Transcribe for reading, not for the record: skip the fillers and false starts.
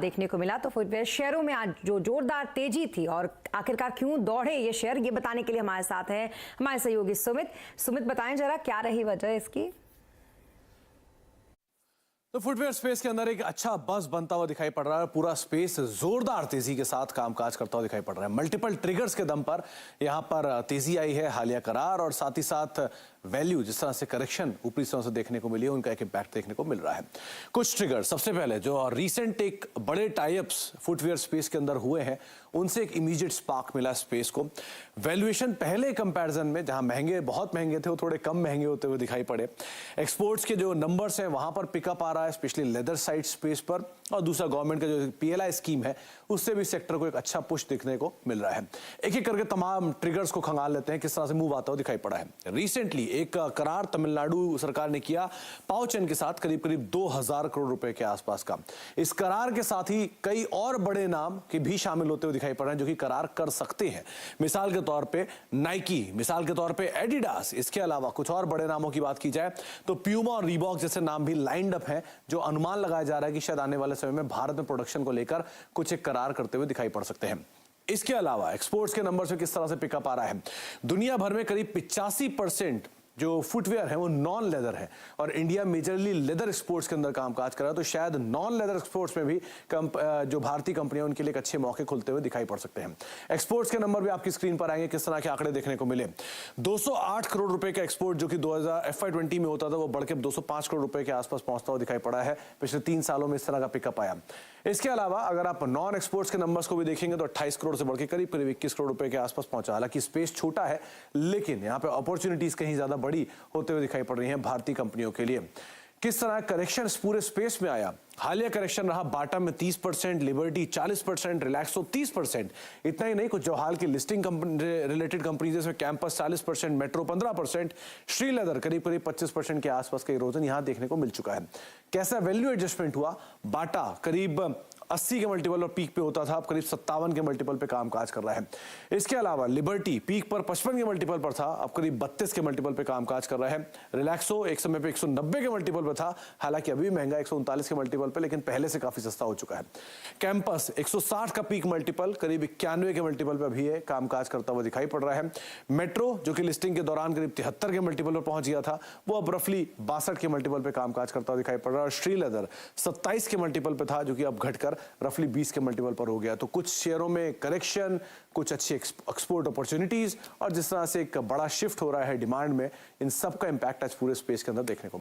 देखने को मिला। तो फुटवेयर शेयरों में आज जो जोरदार तेजी थी और आखिरकार क्यों दौड़े ये शेयर, ये बताने के लिए हमारे साथ है हमारे सहयोगी सुमित बताएं जरा क्या रही वजह इसकी। तो फुटवेयर स्पेस के अंदर एक अच्छा बज़ बनता हुआ दिखाई पड़ रहा है। पूरा स्पेस जोरदार तेजी के साथ कामकाज करता हुआ दिखाई पड़ रहा है। मल्टीपल ट्रिगर्स के दम पर यहां पर तेजी आई है, हालिया करार और साथ ही साथ वैल्यू जिस तरह से करेक्शन ऊपरी तरह से देखने को मिली है, उनका एक इम्पैक्ट देखने को मिल रहा है। कुछ ट्रिगर, सबसे पहले जो रीसेंट एक बड़े टाइप्स फुटवेयर स्पेस के अंदर हुए हैं, उनसे एक इमीडिएट स्पार्क मिला स्पेस को। वैल्यूएशन पहले कंपैरिजन में जहां महंगे, बहुत महंगे थे, वो थोड़े कम महंगे होते हुए दिखाई पड़े। एक्सपोर्ट्स के जो नंबर्स हैं वहां पर पिकअप आ रहा है, स्पेशली लेदर साइड स्पेस पर, और दूसरा गवर्नमेंट का जो पीएलआई स्कीम है उससे भी सेक्टर को एक अच्छा पुश देखने को मिल रहा है। एक एक करके तमाम ट्रिगर्स को खंगाल लेते हैं, किस तरह से मूव आता हुआ दिखाई पड़ा है। रिसेंटली एक करार तमिलनाडु सरकार ने किया पाओचेन के साथ, करीब करीब 2000 करोड़ रुपए के आसपास का। इस करार के साथ ही कई और बड़े नाम के भी शामिल होते हुए दिखाई पड़ रहे हैं जो कि करार कर सकते हैं। मिसाल के तौर पे नाइकी, मिसाल के तौर पे एडिडास, इसके अलावा कुछ और बड़े नामों की बात की जाए तो प्यूमा और रीबॉक जैसे नाम भी लाइंड अप हैं, जो अनुमान लगाया जा रहा है कि शायद आने वाले समय में भारत में प्रोडक्शन को लेकर कुछ एक करार करते हुए दिखाई पड़ सकते हैं। इसके अलावा एक्सपोर्ट्स के नंबर से किस तरह से पिकअप आ रहा है। दुनिया भर में करीब 85% जो फुटवेयर है वो नॉन लेदर है और इंडिया मेजरली लेदर एक्सपोर्ट्स के अंदर कामकाज कर रहा है। तो शायद नॉन लेदर एक्सपोर्ट्स में भी जो भारतीय कंपनियां, उनके लिए एक अच्छे मौके खुलते हुए दिखाई पड़ सकते हैं। एक्सपोर्ट्स के नंबर भी आपकी स्क्रीन पर आएंगे, किस तरह के आंकड़े देखने को मिले। 208 करोड़ रुपए का एक्सपोर्ट जो कि FY20 में होता था, वो बढ़ के 205 करोड़ रुपए के आसपास पहुंचता हुआ दिखाई पड़ा है। पिछले 3 सालों में इस तरह का पिकअप आया। इसके अलावा अगर आप नॉन एक्सपोर्ट्स के नंबर्स को भी देखेंगे तो 28 करोड़ से बढ़ के करीब करीब 21 करोड़ रुपए के आसपास पहुंचा। हालांकि स्पेस छोटा है, लेकिन यहाँ पे अपॉर्चुनिटीज कहीं ज्यादा बड़ी होते हुए दिखाई पड़ रही हैं भारतीय कंपनियों के लिए। किस तरह करेक्शन पूरे स्पेस में आया। हालिया करेक्शन रहा बाटा में 30%, लिबर्टी 40%, रिलैक्सो 30%। इतना ही नहीं, कुछ जो हाल की लिस्टिंग रिलेटेड कंपनीज जैसे कैंपस 40%, मेट्रो 15%, श्री लेदर करीब करीब 25% के आसपास का इरोजन यहां देखने को मिल चुका है। कैसा वैल्यू एडजस्टमेंट हुआ। बाटा करीब 80 के मल्टीपल और पीक पे होता था, अब करीब 57 के मल्टीपल पे कामकाज कर रहा है। इसके अलावा लिबर्टी पीक पर 55 के मल्टीपल पर था, अब करीब 32 के मल्टीपल पे कामकाज कर रहा है। रिलैक्सो एक समय पे 190 के मल्टीपल पर था, हालांकि अभी महंगा 139 के मल्टीपल पे, लेकिन पहले से काफी सस्ता हो चुका है। कैंपस 160 का पीक मल्टीपल, करीब 91 के मल्टीपल पे अभी है कामकाज करता हुआ दिखाई पड़ रहा है। मेट्रो जो कि लिस्टिंग के दौरान करीब 73 के मल्टीपल पर पहुंच गया था, वो अब रफली 62 के मल्टीपल पे कामकाज करता हुआ दिखाई पड़ रहा है। और श्री लेदर 27 के मल्टीपल पे था, जो कि अब घटकर रफली 20 के मल्टीपल पर हो गया। तो कुछ शेयरों में करेक्शन, कुछ अच्छी एक्सपोर्ट अपॉर्चुनिटीज और जिस तरह से एक बड़ा शिफ्ट हो रहा है डिमांड में, इन सब का इंपैक्ट आज पूरे स्पेस के अंदर देखने को